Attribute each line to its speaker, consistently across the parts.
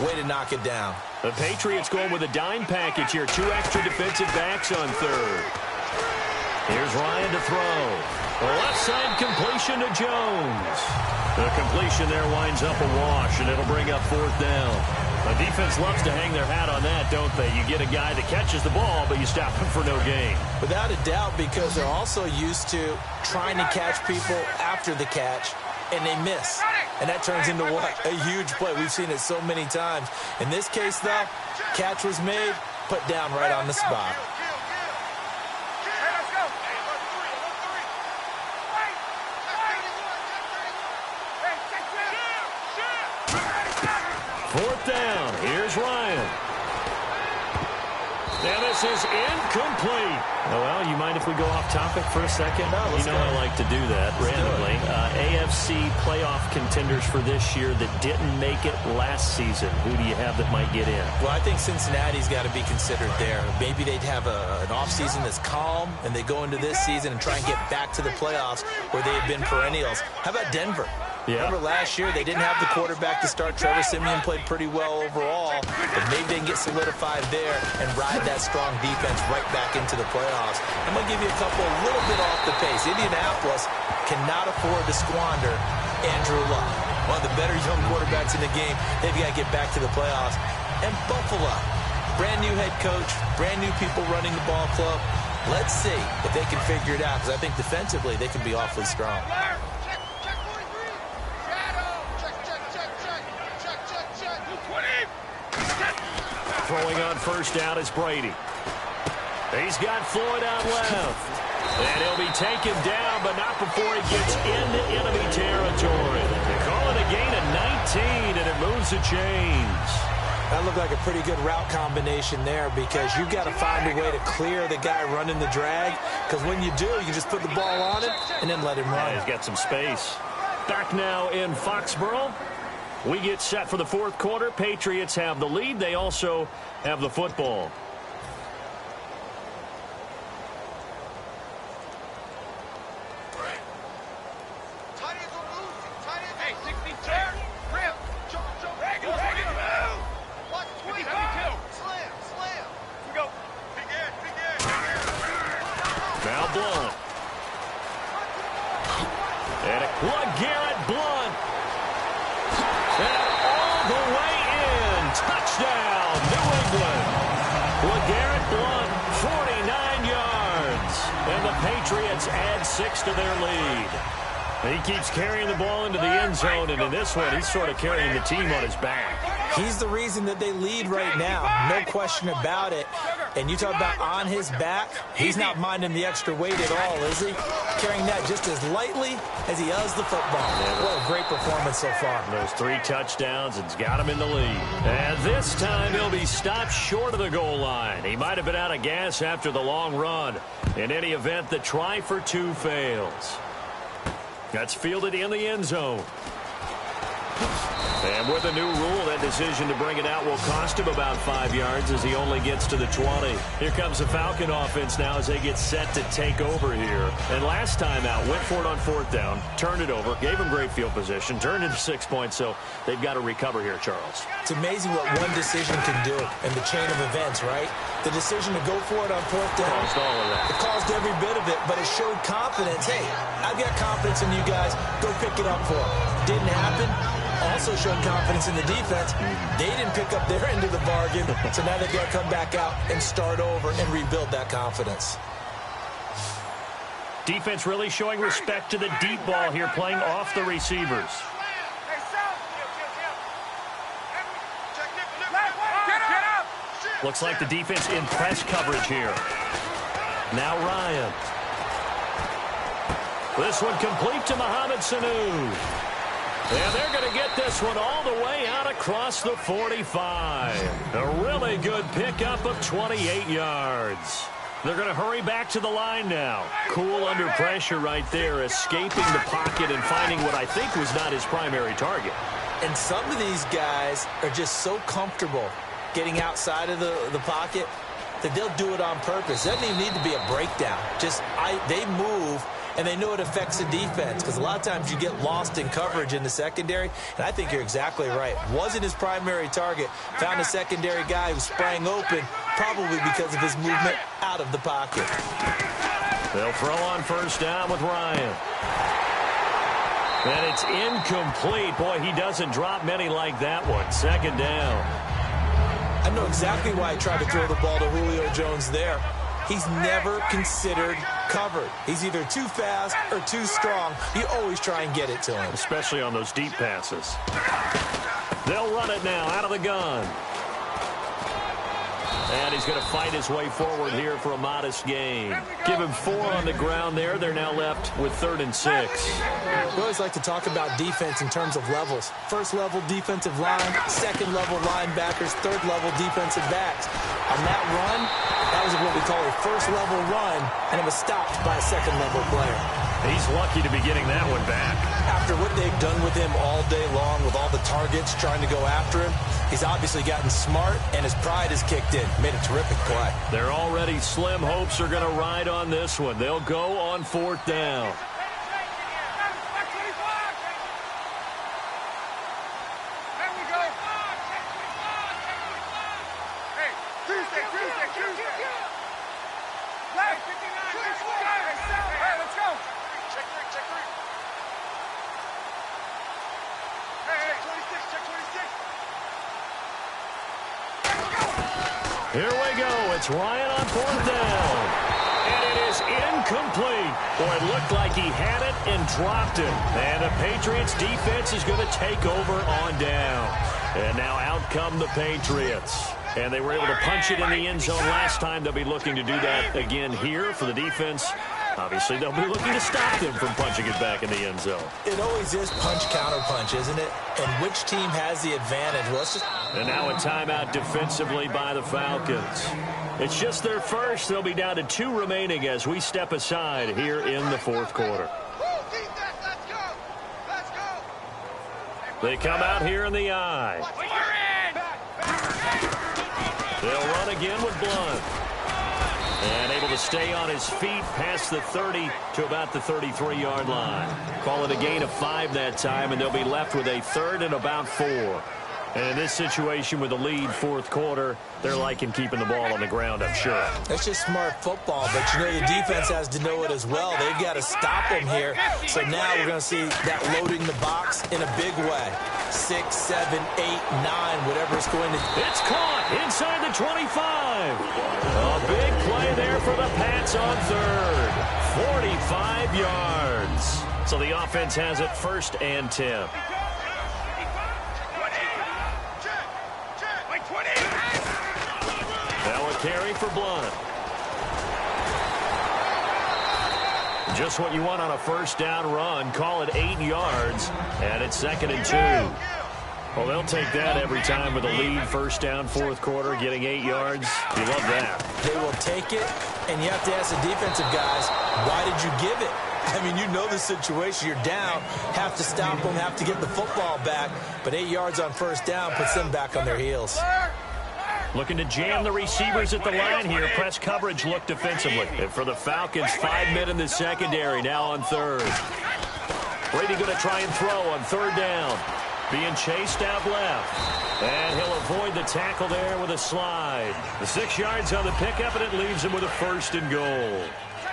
Speaker 1: Way to knock it down.
Speaker 2: The Patriots going with a dime package here. 2 extra defensive backs on third. Here's Ryan to throw. Left side completion to Jones. The completion there winds up a wash, and it'll bring up 4th down. The defense loves to hang their hat on that, don't they? You get a guy that catches the ball, but you stop him for no gain.
Speaker 1: Without a doubt, because they're also used to trying to catch people after the catch, and they miss. And that turns into what? A huge play. We've seen it so many times. In this case, though, catch was made, put down right on the spot.
Speaker 2: Fourth down. Here's Ryan. And this is incomplete. Oh, well, you mind if we go off topic for a second?
Speaker 1: No,
Speaker 2: you know I like to do that randomly. AFC playoff contenders for this year that didn't make it last season. Who do you have that might get in?
Speaker 1: Well, I think Cincinnati's got to be considered there. Maybe they'd have an offseason that's calm, and they go into this season and try and get back to the playoffs where they have been perennials. How about Denver?
Speaker 2: Yeah.
Speaker 1: Remember last year, they didn't have the quarterback to start. Trevor Siemian played pretty well overall, but maybe they can get solidified there and ride that strong defense right back into the playoffs. I'm going to give you a couple a little bit off the pace. Indianapolis cannot afford to squander Andrew Luck, one of the better young quarterbacks in the game. They've got to get back to the playoffs. And Buffalo, brand new head coach, brand new people running the ball club. Let's see if they can figure it out, because I think defensively they can be awfully strong.
Speaker 2: Throwing on first down is Brady. He's got Floyd out left. And he'll be taken down, but not before he gets into enemy territory. They call it a gain of 19, and it moves the chains.
Speaker 1: That looked like a pretty good route combination there, because you've got to find a way to clear the guy running the drag, because when you do, you can just put the ball on it and then let him run.
Speaker 2: Yeah, he's got some space. Back now in Foxborough. We get set for the 4th quarter. Patriots have the lead. They also have the football. Now Blunt. And LeGarrette Blunt. And all the way in. Touchdown, New England. LeGarrette Blunt, 49 yards. And the Patriots add 6 to their lead. He keeps carrying the ball into the end zone, and in this one, he's sort of carrying the team on his back.
Speaker 1: He's the reason that they lead right now, no question about it. And you talk about on his back, he's not minding the extra weight at all, is he? Carrying that just as lightly as he does the football. What a great performance so far.
Speaker 2: Those 3 touchdowns, it's got him in the lead. And this time he'll be stopped short of the goal line. He might have been out of gas after the long run. In any event, the try for 2 fails. That's fielded in the end zone. And with a new rule, that decision to bring it out will cost him about 5 yards as he only gets to the 20. Here comes the Falcon offense now as they get set to take over here. And last time out, went for it on 4th down, turned it over, gave him great field position, turned into 6 points, so they've got to recover here, Charles.
Speaker 1: It's amazing what one decision can do in the chain of events, right? The decision to go for it on 4th down.
Speaker 2: Caused all of that.
Speaker 1: It caused every bit of it, but it showed confidence. Hey, I've got confidence in you guys. Go pick it up for them. Didn't happen. Also showed confidence in the defense. They didn't pick up their end of the bargain, so now they've got to come back out and start over and rebuild that confidence.
Speaker 2: Defense really showing respect to the deep ball here, playing off the receivers. Looks like the defense in press coverage here. Now Ryan. This one complete to Mohamed Sanu. And they're going to get this one all the way out across the 45. A really good pickup of 28 yards. They're going to hurry back to the line now. Cool under pressure right there, escaping the pocket and finding what I think was not his primary target.
Speaker 1: And some of these guys are just so comfortable getting outside of the pocket that they'll do it on purpose. It doesn't even need to be a breakdown. Just they move and they know it affects the defense because a lot of times you get lost in coverage in the secondary, and I think you're exactly right. Wasn't his primary target. Found a secondary guy who sprang open, probably because of his movement out of the pocket.
Speaker 2: They'll throw on first down with Ryan. And it's incomplete. Boy, he doesn't drop many like that one. Second down.
Speaker 1: I know exactly why I tried to throw the ball to Julio Jones there. He's never considered covered. He's either too fast or too strong. You always try and get it to him.
Speaker 2: Especially on those deep passes. They'll run it now out of the gun. And he's going to fight his way forward here for a modest gain. Give him 4 on the ground there. They're now left with 3rd and 6.
Speaker 1: We always like to talk about defense in terms of levels. First level defensive line, second level linebackers, third level defensive backs. On that run, that was what we call a first level run, and it was stopped by a second level player.
Speaker 2: He's lucky to be getting that one back.
Speaker 1: After what they've done with him all day long with all the targets trying to go after him, he's obviously gotten smart, and his pride has kicked in. Made a terrific play.
Speaker 2: They're already slim hopes are going to ride on this one. They'll go on 4th down. Here we go. It's Ryan on 4th down. And it is incomplete. Boy, it looked like he had it and dropped it. And the Patriots defense is going to take over on down. And now out come the Patriots. And they were able to punch it in the end zone last time. They'll be looking to do that again here for the defense. Obviously, they'll be looking to stop them from punching it back in the end zone.
Speaker 1: It always is punch-counter-punch, isn't it? And which team has the advantage? Well, it's just...
Speaker 2: And now a timeout defensively by the Falcons. It's just their first. They'll be down to 2 remaining as we step aside here in the 4th quarter. They come out here in the I. They'll run again with Blunt. And able to stay on his feet past the 30 to about the 33-yard line. Call it a gain of 5 that time, and they'll be left with a 3rd and about 4. And in this situation with the lead 4th quarter, they're liking keeping the ball on the ground, I'm sure.
Speaker 1: That's just smart football, but you know the defense has to know it as well. They've got to stop them here. So now we're going to see that loading the box in a big way. 6, 7, 8, 9, whatever it's going to...
Speaker 2: It's caught inside the 25. A big play there for the Pats on 3rd. 45 yards. So the offense has it 1st and 10. Now a carry for Blunt. Just what you want on a 1st down run. Call it 8 yards, and it's 2nd and 2. Well, they'll take that every time with a lead. 1st down, 4th quarter, getting 8 yards. You love that.
Speaker 1: They will take it, and you have to ask the defensive guys, why did you give it? I mean, you know the situation. You're down, have to stop them, have to get the football back, but 8 yards on 1st down puts them back on their heels.
Speaker 2: Looking to jam the receivers at the line here. Press coverage look defensively. And for the Falcons, 5 men in the secondary now on 3rd. Brady going to try and throw on 3rd down. Being chased out left. And he'll avoid the tackle there with a slide. The 6 yards on the pickup, and it leaves him with a 1st and goal.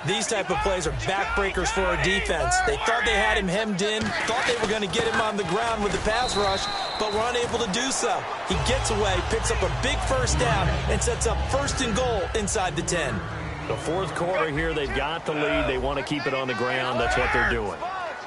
Speaker 1: These type of plays are backbreakers for our defense. They thought they had him hemmed in, thought they were going to get him on the ground with the pass rush, but were unable to do so. He gets away, picks up a big 1st down, and sets up 1st and goal inside the 10.
Speaker 2: The 4th quarter here, they've got the lead. They want to keep it on the ground. That's what they're doing.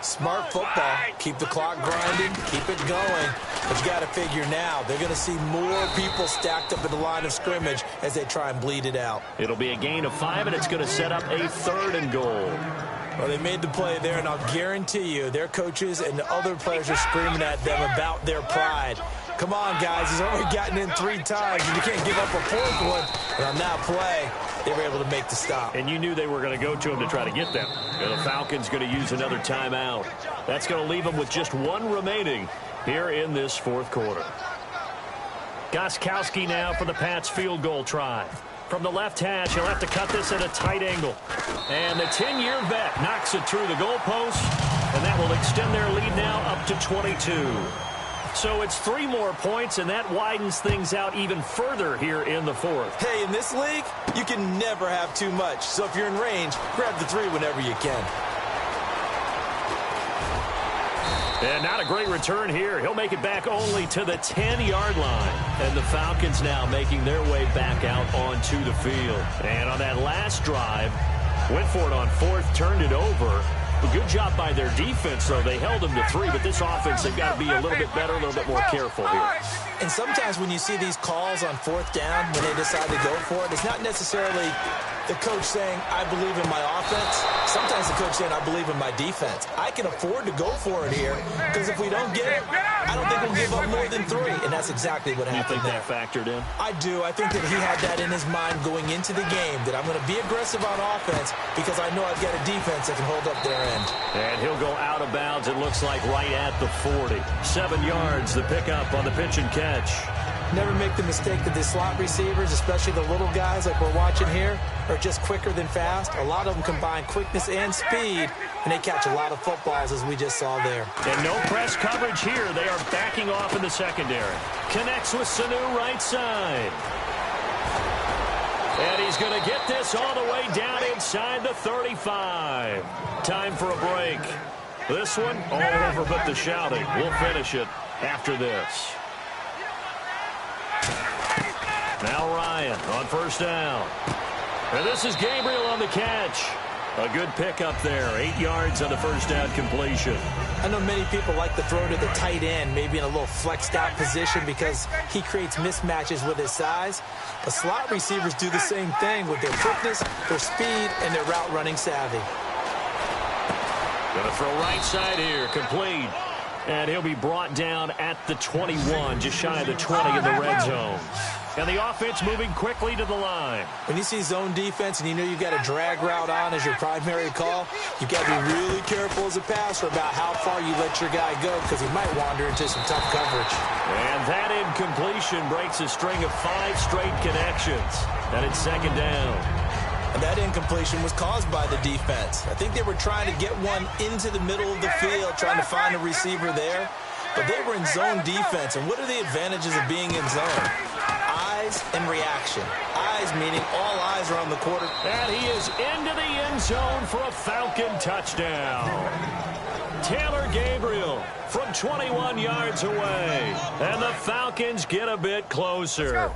Speaker 1: Smart football. Keep the clock grinding, keep it going. But you got to figure now, they're going to see more people stacked up at the line of scrimmage as they try and bleed it out.
Speaker 2: It'll be a gain of 5, and it's going to set up a 3rd and goal.
Speaker 1: Well, they made the play there, and I'll guarantee you their coaches and the other players are screaming at them about their pride. Come on, guys. He's already gotten in 3 times, and you can't give up a 4th one. And on that play, they were able to make the stop.
Speaker 2: And you knew they were going to go to him to try to get them. And the Falcons going to use another timeout. That's going to leave them with just 1 remaining here in this 4th quarter. Gostkowski now for the Pats field goal try. From the left hash, he'll have to cut this at a tight angle. And the 10-year vet knocks it through the goalpost, and that will extend their lead now up to 22. So it's 3 more points, and that widens things out even further here in the fourth.
Speaker 1: Hey, in this league, you can never have too much. So if you're in range, grab the 3 whenever you can.
Speaker 2: And not a great return here. He'll make it back only to the 10-yard line. And the Falcons now making their way back out onto the field. And on that last drive, went for it on 4th, turned it over. A good job by their defense, though. They held them to 3, but this offense, they've got to be a little bit better, a little bit more careful here.
Speaker 1: And sometimes when you see these calls on 4th down, when they decide to go for it, it's not necessarily the coach saying, I believe in my offense. Sometimes the coach saying, I believe in my defense. I can afford to go for it here, because if we don't get it, I don't think we'll give up more than 3. And that's exactly what happened there.
Speaker 2: You think that factored in?
Speaker 1: I do. I think that he had that in his mind going into the game, that I'm going to be aggressive on offense because I know I've got a defense that can hold up their end.
Speaker 2: And he'll go out of bounds, it looks like, right at the 40. 7 yards, the pickup on the pitch and catch.
Speaker 1: Never make the mistake that the slot receivers, especially the little guys like we're watching here, are just quicker than fast. A lot of them combine quickness and speed, and they catch a lot of footballs, as we just saw there.
Speaker 2: And no press coverage here. They are backing off in the secondary. Connects with Sanu right side. And he's going to get this all the way down inside the 35. Time for a break. This one, all over but the shouting. We'll finish it after this. Now Ryan on 1st down. And this is Gabriel on the catch. A good pickup there. 8 yards on the 1st down completion.
Speaker 1: I know many people like to throw to the tight end, maybe in a little flexed out position because he creates mismatches with his size. The slot receivers do the same thing with their quickness, their speed, and their route running savvy.
Speaker 2: Going to throw right side here, complete. And he'll be brought down at the 21, just shy of the 20 in the red zone. And the offense moving quickly to the line.
Speaker 1: When you see zone defense and you know you've got a drag route on as your primary call, you've got to be really careful as a passer about how far you let your guy go because he might wander into some tough coverage.
Speaker 2: And that incompletion breaks a string of 5 straight connections. And it's 2nd down.
Speaker 1: And that incompletion was caused by the defense. I think they were trying to get one into the middle of the field, trying to find a receiver there. But they were in zone defense. And what are the advantages of being in zone? Eyes and reaction. Eyes meaning all eyes are on the quarter.
Speaker 2: And he is into the end zone for a Falcon touchdown. Taylor Gabriel from 21 yards away. And the Falcons get a bit closer.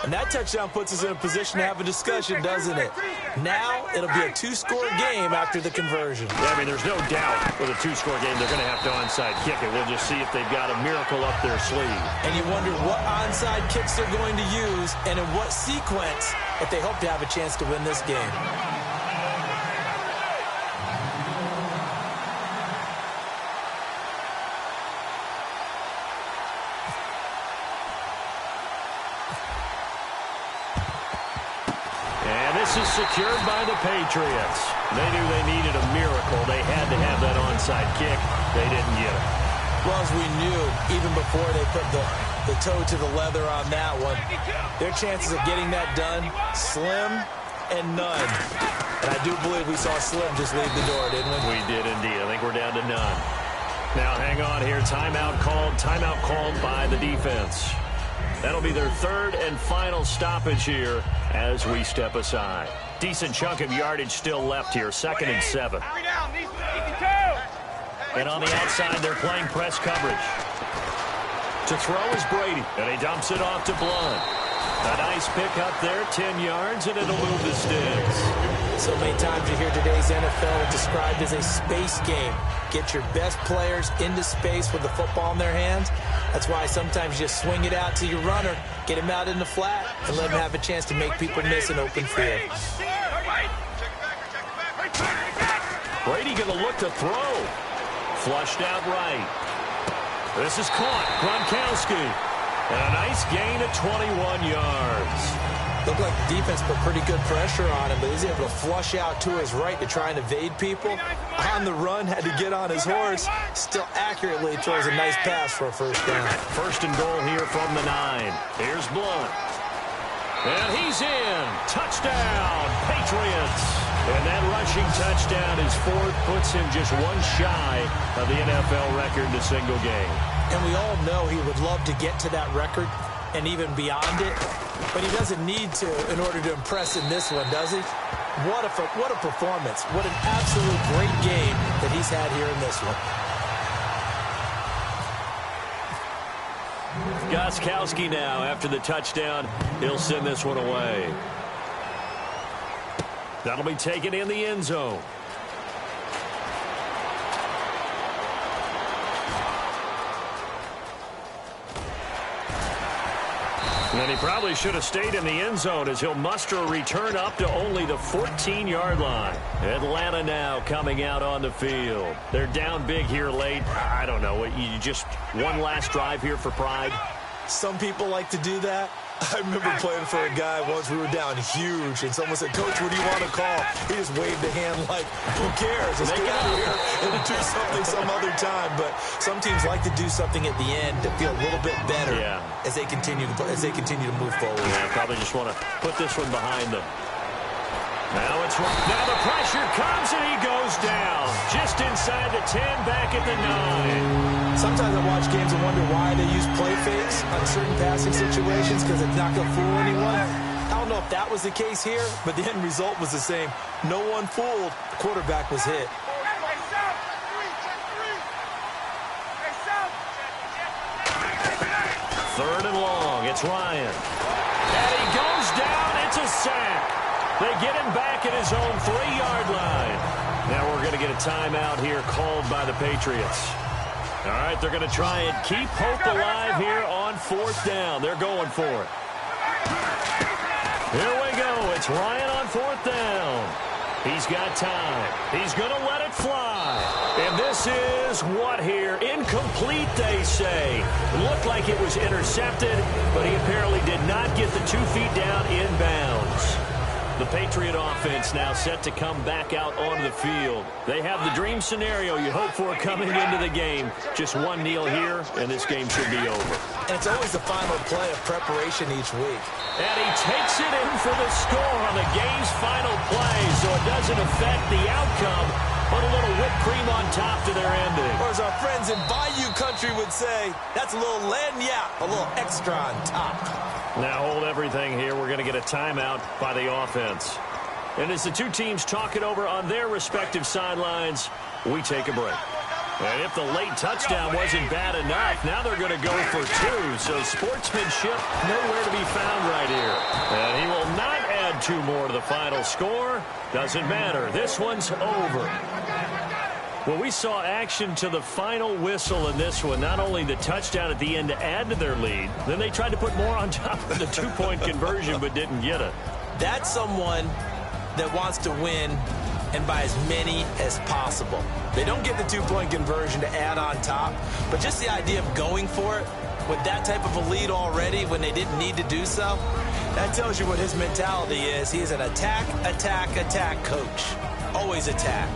Speaker 1: And that touchdown puts us in a position to have a discussion, doesn't it? Now it'll be a 2-score game after the conversion.
Speaker 2: Yeah, I mean, there's no doubt with a 2-score game they're going to have to onside kick it. We'll just see if they've got a miracle up their sleeve.
Speaker 1: And you wonder what onside kicks they're going to use and in what sequence if they hope to have a chance to win this game.
Speaker 2: This is secured by the Patriots. They knew they needed a miracle. They had to have that onside kick. They didn't get it.
Speaker 1: Well, as we knew, even before they put the toe to the leather on that one, their chances of getting that done, slim and none. And I do believe we saw Slim just leave the door, didn't we?
Speaker 2: We did indeed. I think we're down to none. Now, hang on here. Timeout called by the defense. That'll be their 3rd and final stoppage here as we step aside. Decent chunk of yardage still left here, 2nd and 7. And on the outside, they're playing press coverage. To throw is Brady, and he dumps it off to Blunt. A nice pickup there, 10 yards, and it'll move the sticks.
Speaker 1: So many times you hear today's NFL described as a space game. Get your best players into space with the football in their hands. That's why sometimes you just swing it out to your runner, get him out in the flat, and let him have a chance to make people miss an open field.
Speaker 2: Brady going to look to throw. Flushed out right. This is caught. Gronkowski. And a nice gain of 21 yards.
Speaker 1: Looked like the defense put pretty good pressure on him, but he's able to flush out to his right to try and evade people. On the run, had to get on his horse. Still accurately throws a nice pass for a 1st down.
Speaker 2: 1st and goal here from the 9. Here's Blunt. And he's in. Touchdown, Patriots. And that rushing touchdown, his fourth, puts him just one shy of the NFL record in a single game.
Speaker 1: And we all know he would love to get to that record and even beyond it, but he doesn't need to in order to impress in this one, does he? What a performance. What an absolute great game that he's had here in this one.
Speaker 2: Gostkowski now, after the touchdown, he'll send this one away. That'll be taken in the end zone. And he probably should have stayed in the end zone as he'll muster a return up to only the 14-yard line. Atlanta now coming out on the field. They're down big here late. I don't know. You just one last drive here for pride?
Speaker 1: Some people like to do that. I remember playing for a guy once. We were down huge, and someone said, "Coach, what do you want to call?" He just waved a hand like, "Who cares? Let's get out of here and do something some other time." But some teams like to do something at the end to feel a little bit better as they continue to move forward.
Speaker 2: Yeah, probably just want to put this one behind them. Now the pressure comes and he goes down just inside the 10, back at the 9.
Speaker 1: Sometimes I watch games and wonder why they use play fakes on certain passing situations, because it's not going to fool anyone. I don't know if that was the case here, but the end result was the same. No one fooled. The quarterback was hit.
Speaker 2: Third and long. It's Ryan. And he goes down. It's a sack. They get him back at his own 3-yard line. Now we're going to get a timeout here called by the Patriots. All right, they're going to try and keep hope alive here on 4th down. They're going for it. Here we go. It's Ryan on 4th down. He's got time. He's going to let it fly. And this is what here? Incomplete, they say. It looked like it was intercepted, but he apparently did not get the 2 feet down inbounds. The Patriot offense now set to come back out onto the field. They have the dream scenario you hope for coming into the game. Just one kneel here, and this game should be over.
Speaker 1: And it's always the final play of preparation each week.
Speaker 2: And he takes it in for the score on the game's final play, so it doesn't affect the outcome, but a little whipped cream on top to their ending.
Speaker 1: Or as our friends in Bayou Country would say, that's a little lagniappe, a little extra on top.
Speaker 2: Now hold everything here. We're going to get a timeout by the offense. And as the two teams talk it over on their respective sidelines, we take a break. And if the late touchdown wasn't bad enough, now they're going to go for 2. So sportsmanship nowhere to be found right here. And he will not add 2 more to the final score. Doesn't matter. This one's over. Well, we saw action to the final whistle in this one. Not only the touchdown at the end to add to their lead, then they tried to put more on top of the 2-point conversion but didn't get it.
Speaker 1: That's someone that wants to win and by as many as possible. They don't get the 2-point conversion to add on top, but just the idea of going for it with that type of a lead already when they didn't need to do so, that tells you what his mentality is. He is an attack, attack, attack coach. Always attack.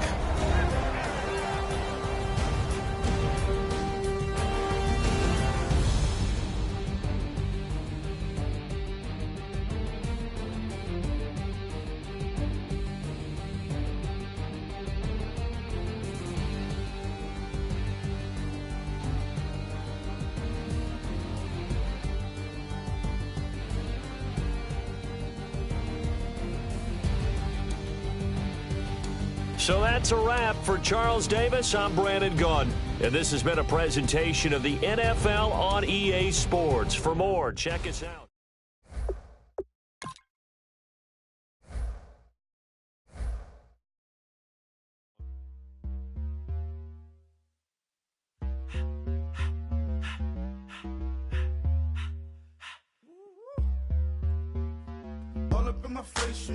Speaker 2: So that's a wrap for Charles Davis. I'm Brandon Gaudin, and this has been a presentation of the NFL on EA Sports. For more, check us out.
Speaker 3: All up in my face.